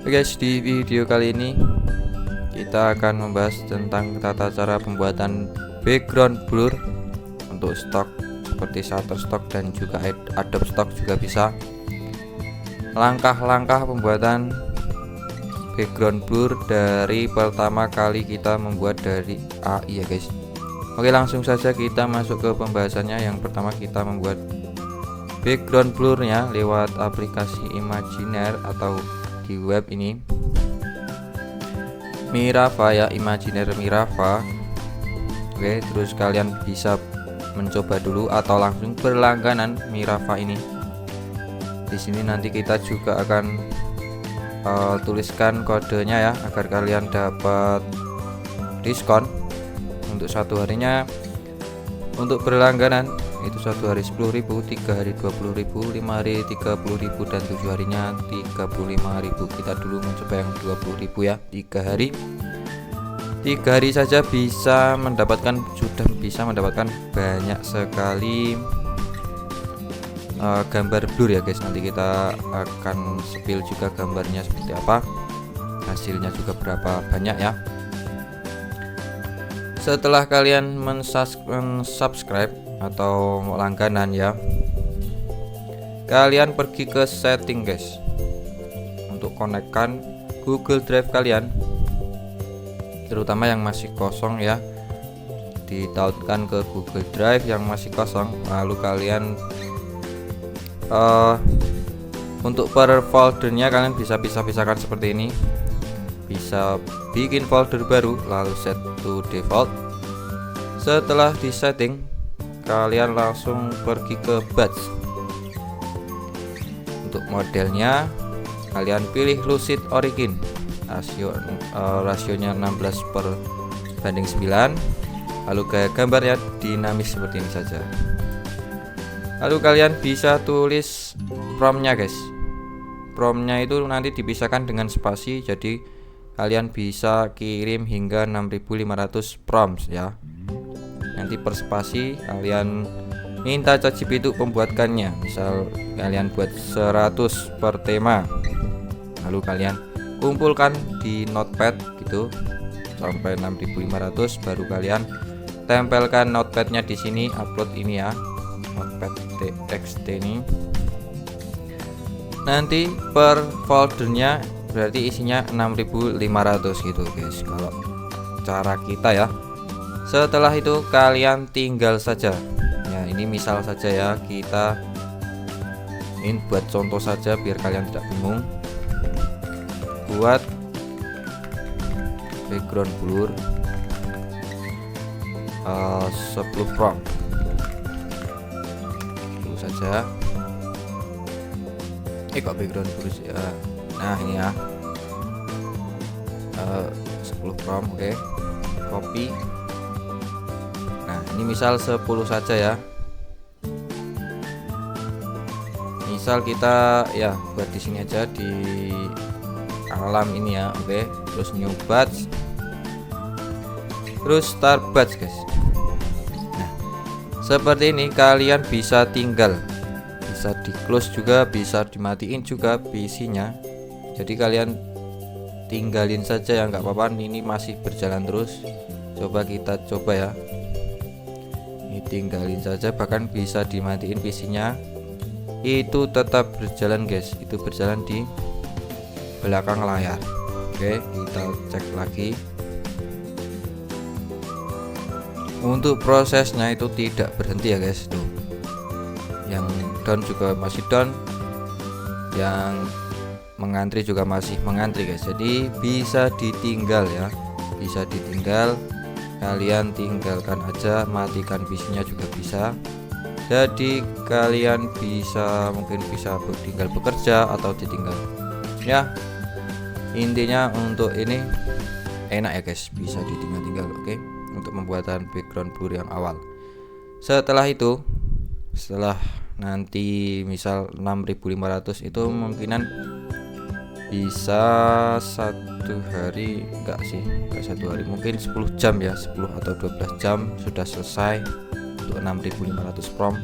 Oke guys, di video kali ini kita akan membahas tentang tata cara pembuatan background blur untuk stok seperti Shutterstock dan juga Adobe Stock juga bisa. Langkah-langkah pembuatan background blur dari pertama kali kita membuat dari AI ya guys. Oke, langsung saja kita masuk ke pembahasannya. Yang pertama kita membuat background blurnya lewat aplikasi Imagineer atau di web ini Mirava ya, Imagineer Mirava. Oke, terus kalian bisa mencoba dulu atau langsung berlangganan Mirava ini. Di sini nanti kita juga akan tuliskan kodenya ya, agar kalian dapat diskon untuk satu harinya. Untuk berlangganan itu 1 hari 10.000, 3 hari 20.000, 5 hari 30.000, dan 7 harinya 35.000. Kita dulu mencoba yang 20.000 ya. 3 hari saja sudah bisa mendapatkan banyak sekali gambar blur ya guys. Nanti kita akan spill juga gambarnya seperti apa, hasilnya juga berapa banyak ya. Setelah kalian mensubscribe atau langganan ya, kalian pergi ke setting guys, untuk konekkan Google Drive kalian, terutama yang masih kosong ya, ditautkan ke Google Drive yang masih kosong. Lalu kalian untuk per foldernya kalian bisa pisah-pisahkan seperti ini. Bisa bikin folder baru lalu set to default. Setelah di setting, kalian langsung pergi ke batch. Untuk modelnya kalian pilih Lucid Origin, rasionya 16/9. Lalu gaya gambarnya dinamis seperti ini saja. Lalu kalian bisa tulis promptnya guys. Promptnya itu nanti dipisahkan dengan spasi, jadi kalian bisa kirim hingga 6500 prompts ya. Nanti per spasi kalian minta ChatGPT itu pembuatkannya. Misal kalian buat 100 per tema, lalu kalian kumpulkan di notepad gitu sampai 6500, baru kalian tempelkan notepadnya di sini, upload ini ya, notepad txt ini. Nanti per foldernya berarti isinya 6500 gitu guys, kalau cara kita ya. Setelah itu kalian tinggal saja ya, ini misal saja ya, kita ini buat contoh saja biar kalian tidak bingung. Buat background blur 10 prompt dulu saja. Kok background blur ya. Nah ini ya, 10 prompt. Oke, copy. Nah ini misal 10 saja ya. Misal kita ya buat di sini aja, di alam ini ya. Oke, terus new batch, terus start batch guys. Nah seperti ini, kalian bisa tinggal, bisa di close juga, bisa dimatiin juga PC-nya. Jadi kalian tinggalin saja ya, nggak apa-apa. Ini masih berjalan terus. Coba kita coba ya. Ini tinggalin saja, bahkan bisa dimatiin PC-nya. Itu tetap berjalan guys. Itu berjalan di belakang layar. Oke, kita cek lagi. Untuk prosesnya itu tidak berhenti ya guys. Tuh, yang down juga masih down, yang mengantri juga masih mengantri guys. Jadi bisa ditinggal ya, bisa ditinggal. Kalian tinggalkan aja, matikan PC-nya juga bisa. Jadi kalian bisa, mungkin bisa tinggal bekerja atau ditinggal ya. Intinya untuk ini enak ya guys, bisa ditinggal-tinggal. Oke, untuk pembuatan background blur yang awal. Setelah itu, setelah nanti misal 6500, itu kemungkinan bisa 1 hari, enggak sih, enggak 1 hari, mungkin 10 jam ya, 10 atau 12 jam sudah selesai untuk 6500 prompt.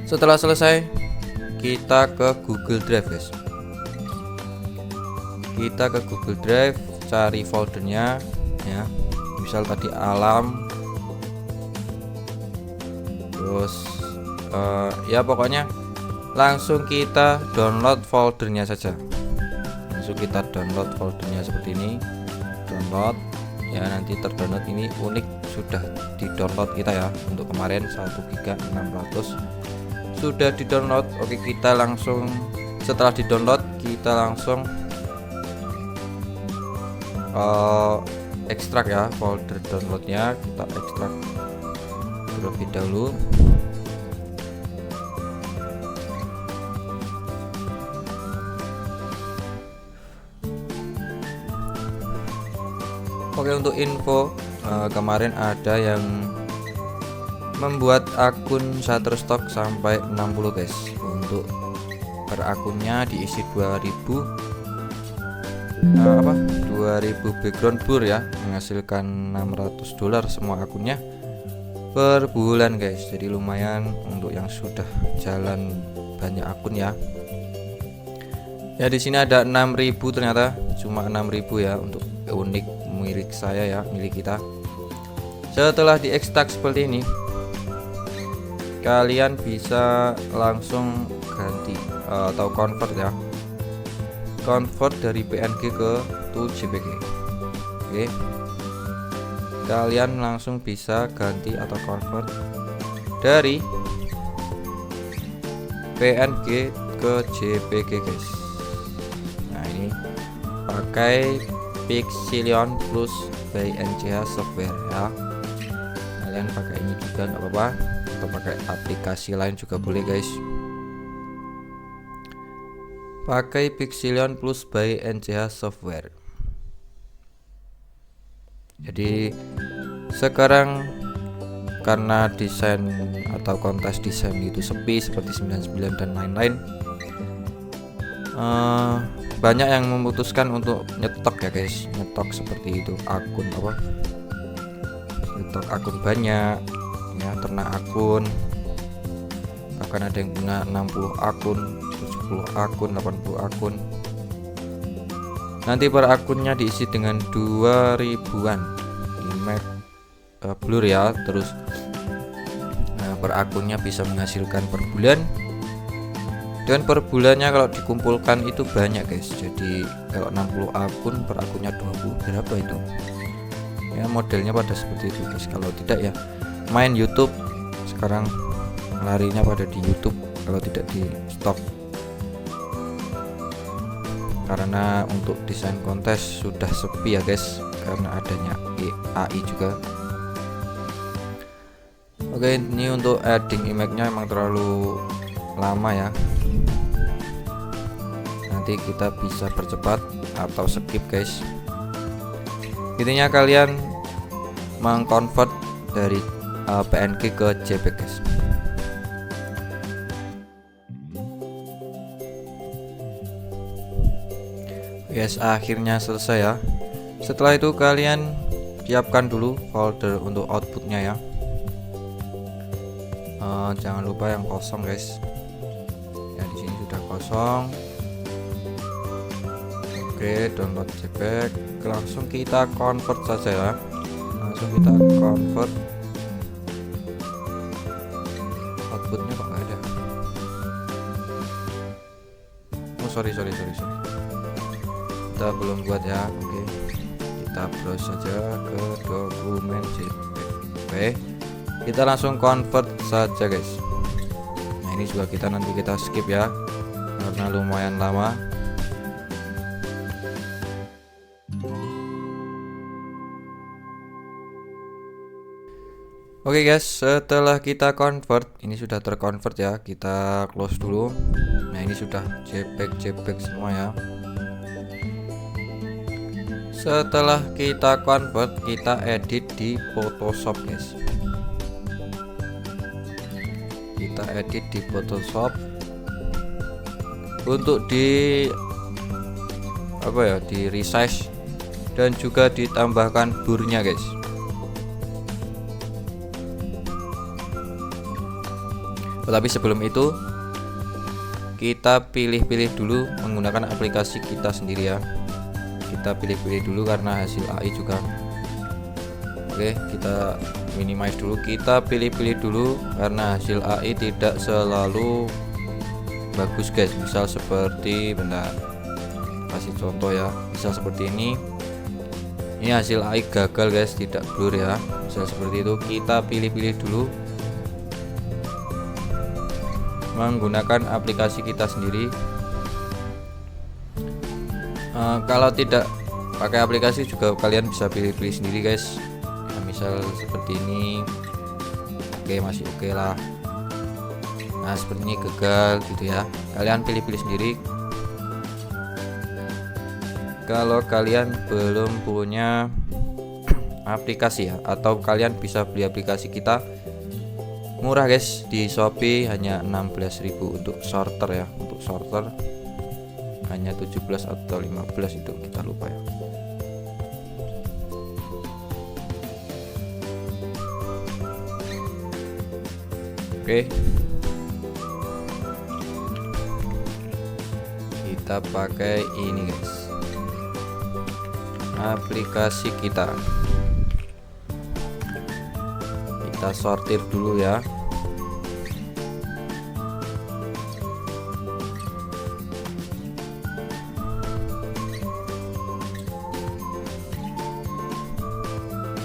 Setelah selesai, kita ke Google Drive guys. kita ke Google Drive, cari foldernya ya, misal tadi alam, terus ya pokoknya langsung kita download foldernya saja. Langsung kita download foldernya seperti ini, download ya, nanti terdownload. Ini unik sudah di download kita ya, untuk kemarin 1 GB 600 sudah di download. Oke, kita langsung setelah di download kita langsung ekstrak ya folder downloadnya, kita ekstrak terlebih dahulu. Oke, untuk info kemarin ada yang membuat akun Shutterstock sampai 60 guys. Untuk per akunnya diisi 2000 background blur ya, menghasilkan $600 semua akunnya per bulan guys. Jadi lumayan untuk yang sudah jalan banyak akun ya. Ya di sini ada 6000, ternyata cuma 6000 ya untuk unik milik saya ya, milik kita. Setelah diekstrak seperti ini, kalian bisa langsung ganti atau convert ya, convert dari PNG ke JPG. Oke, kalian langsung bisa ganti atau convert dari PNG ke JPG guys. Nah ini pakai Pixelion Plus by NCH Software ya. Kalian pakai ini juga nggak apa-apa, atau pakai aplikasi lain juga boleh guys. Pakai Pixelion Plus by NCH Software. Jadi sekarang karena desain atau kontes desain itu sepi seperti 99 dan lain-lain, banyak yang memutuskan untuk nyetok ya guys, nyetok seperti itu akun nyetok akun banyak ya, ternak akun, bahkan ada yang punya 60 akun, 70 akun, 80 akun. Nanti per akunnya diisi dengan 2000-an image blur ya. Terus per akunnya bisa menghasilkan per bulan, dan per bulannya kalau dikumpulkan itu banyak guys. Jadi kalau 60 akun per akunnya 20, berapa itu ya, modelnya pada seperti itu guys. Kalau tidak ya main YouTube, sekarang larinya pada di YouTube kalau tidak di stop, karena untuk desain kontes sudah sepi ya guys, karena adanya AI juga. Oke, ini untuk adding image-nya emang terlalu lama ya, nanti kita bisa percepat atau skip guys. Intinya kalian mengconvert dari PNG ke JPEG guys. Yes, akhirnya selesai ya. Setelah itu kalian siapkan dulu folder untuk outputnya ya. Jangan lupa yang kosong guys. Ya di sini sudah kosong. Oke, download JPEG. Langsung kita convert saja ya. Langsung kita convert. Outputnya kok nggak ada. Oh sorry. Kita belum buat ya. Oke, kita browse saja ke dokumen JPEG. Kita langsung convert saja guys. Nah ini juga nanti kita skip ya, karena lumayan lama. Oke guys, setelah kita convert, ini sudah terconvert ya, kita close dulu. Nah ini sudah JPEG semua ya. Setelah kita convert, kita edit di Photoshop guys. Kita edit di Photoshop untuk di resize dan juga ditambahkan blurnya guys. Tetapi sebelum itu kita pilih-pilih dulu menggunakan aplikasi kita sendiri ya. kita pilih-pilih dulu karena hasil AI juga. Oke, kita minimize dulu, kita pilih-pilih dulu karena hasil AI tidak selalu bagus guys. Misal seperti, bentar, kasih contoh ya, misal seperti ini hasil AI gagal guys, tidak blur ya. Misal seperti itu, kita pilih-pilih dulu menggunakan aplikasi kita sendiri. Kalau tidak pakai aplikasi juga kalian bisa pilih-pilih sendiri guys. Nah, misal seperti ini, oke, masih oke lah. Nah seperti ini gagal gitu ya, kalian pilih-pilih sendiri. Kalau kalian belum punya aplikasi ya, atau kalian bisa beli aplikasi kita murah guys di Shopee, hanya 16.000 untuk sorter ya. Untuk sorter hanya 17 atau 15 itu, kita lupa ya. Oke, kita pakai ini guys, aplikasi kita sortir dulu ya.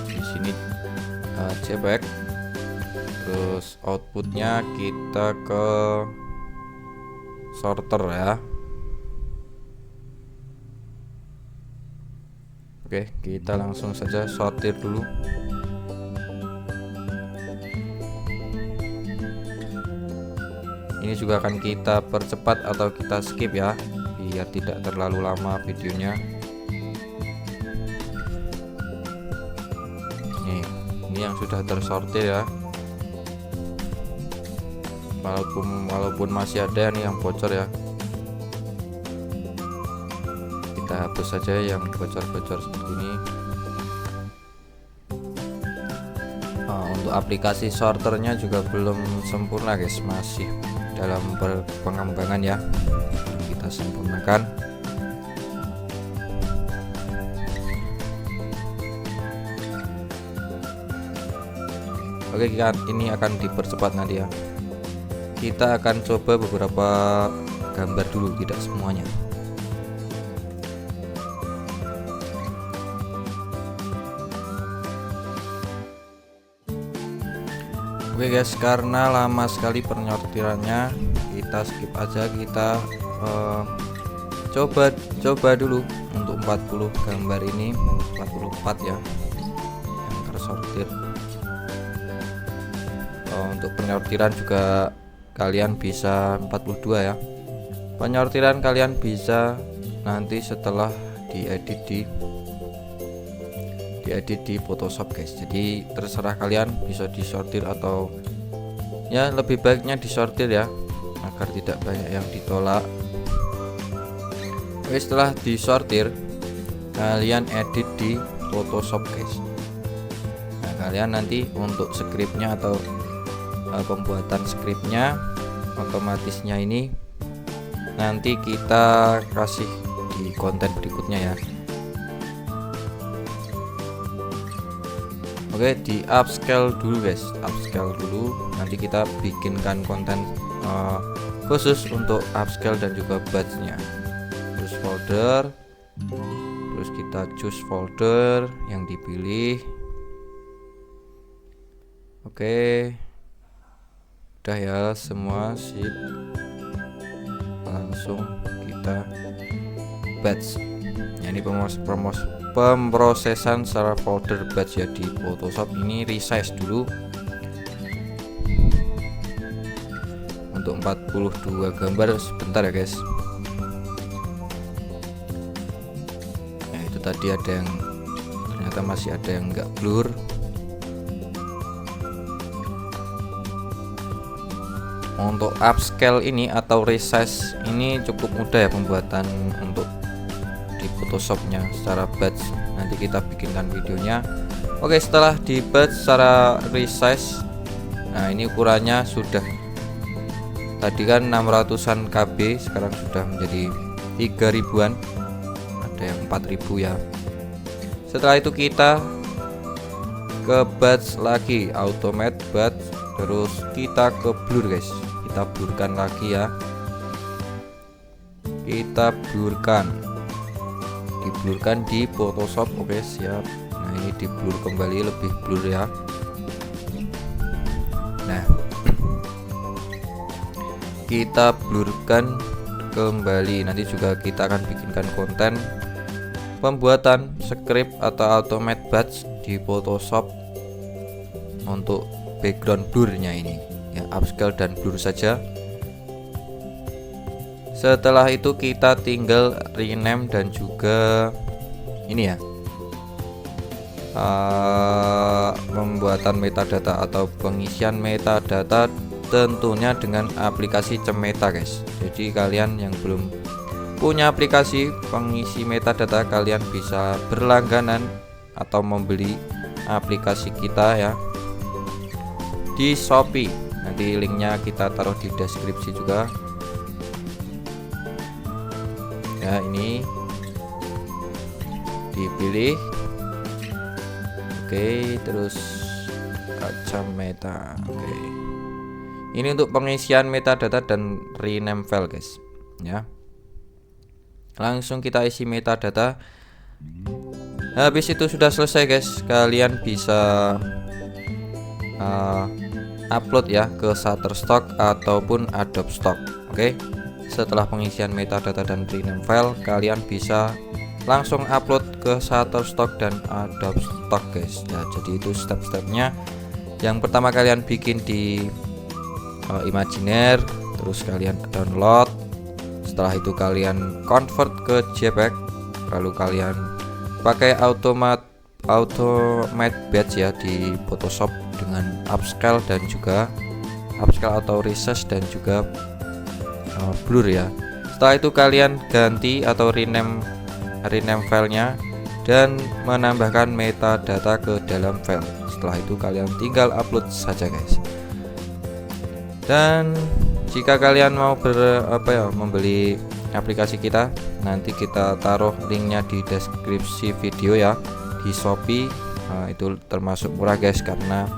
Di sini cebek, terus outputnya kita ke sorter ya. Oke, kita langsung saja sortir dulu. Ini juga akan kita percepat atau kita skip ya, biar tidak terlalu lama videonya. Ini yang sudah tersortir ya. Walaupun masih ada nih yang bocor ya, kita hapus saja yang bocor-bocor seperti ini. Untuk aplikasi sorternya juga belum sempurna guys, masih dalam pengembangan ya, kita sempurnakan. Oke, ini akan dipercepat nanti ya. Kita akan coba beberapa gambar dulu, tidak semuanya. Oke guys, karena lama sekali penyortirannya, kita skip aja. Kita coba dulu untuk 40 gambar ini, 44 ya yang tersortir. Untuk penyortiran juga kalian bisa 42 ya. Penyortiran kalian bisa nanti setelah diedit di Photoshop guys. Jadi terserah kalian, bisa disortir atau ya lebih baiknya disortir ya, agar tidak banyak yang ditolak. Oke, setelah disortir kalian edit di Photoshop guys. Nah, kalian nanti untuk scriptnya atau pembuatan scriptnya otomatisnya ini nanti kita kasih di konten berikutnya ya. Oke, di upscale dulu guys, upscale dulu. Nanti kita bikinkan konten khusus untuk upscale dan juga batchnya. Terus folder, terus kita choose folder yang dipilih. Oke, udah ya semua, sip. Langsung kita batch. Ya, ini pemrosesan secara folder batch ya di Photoshop. Ini resize dulu untuk 42 gambar, sebentar ya guys. Nah, itu tadi ada yang ternyata masih ada yang enggak blur. Untuk upscale ini atau resize ini cukup mudah ya pembuatan untuk di Photoshopnya secara batch. Nanti kita bikinkan videonya. Oke, setelah di batch secara resize, nah ini ukurannya sudah, tadi kan 600-an KB, sekarang sudah menjadi 3000-an. Nah, ada yang 4000 ya. Setelah itu kita ke batch lagi, automate batch, terus kita ke blur guys, kita blurkan lagi ya, kita blurkan, diblurkan di Photoshop. Oke siap. Nah ini di blur kembali, lebih blur ya. Nah kita blurkan kembali. Nanti juga kita akan bikinkan konten pembuatan script atau automate batch di Photoshop untuk background blurnya ini ya, upscale dan blur saja. Setelah itu kita tinggal rename dan juga ini ya, pembuatan metadata atau pengisian metadata tentunya dengan aplikasi Cemeta guys. Jadi kalian yang belum punya aplikasi pengisi metadata, kalian bisa berlangganan atau membeli aplikasi kita ya di Shopee. Nanti linknya kita taruh di deskripsi juga ya. Ini dipilih, oke, terus Cemeta. Oke, ini untuk pengisian metadata dan rename file guys ya. Langsung kita isi metadata. Habis itu sudah selesai guys, kalian bisa upload ya ke Shutterstock ataupun Adobe Stock. Oke, setelah pengisian metadata dan rename file, kalian bisa langsung upload ke Shutterstock dan Adobe Stock guys ya. Jadi itu step-stepnya. Yang pertama kalian bikin di Imagineer, terus kalian download. Setelah itu kalian convert ke JPEG, lalu kalian pakai automate batch ya di Photoshop dengan upscale dan juga upscale atau resize dan juga blur ya. Setelah itu kalian ganti atau rename filenya dan menambahkan metadata ke dalam file. Setelah itu kalian tinggal upload saja guys. Dan jika kalian mau membeli aplikasi kita, nanti kita taruh linknya di deskripsi video ya, di Shopee. Itu termasuk murah guys, karena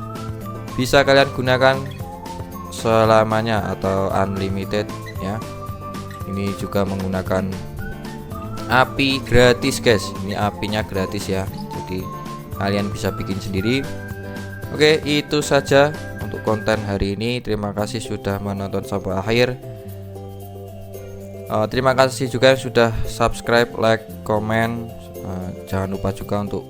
bisa kalian gunakan selamanya atau unlimited ya. Ini juga menggunakan API gratis guys. Ini API-nya gratis ya, jadi kalian bisa bikin sendiri. Oke, itu saja untuk konten hari ini. Terima kasih sudah menonton sampai akhir. Terima kasih juga yang sudah subscribe, like, komen. Jangan lupa juga untuk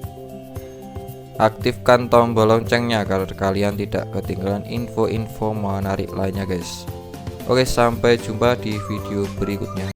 aktifkan tombol loncengnya agar kalian tidak ketinggalan info-info menarik lainnya guys. Oke, sampai jumpa di video berikutnya.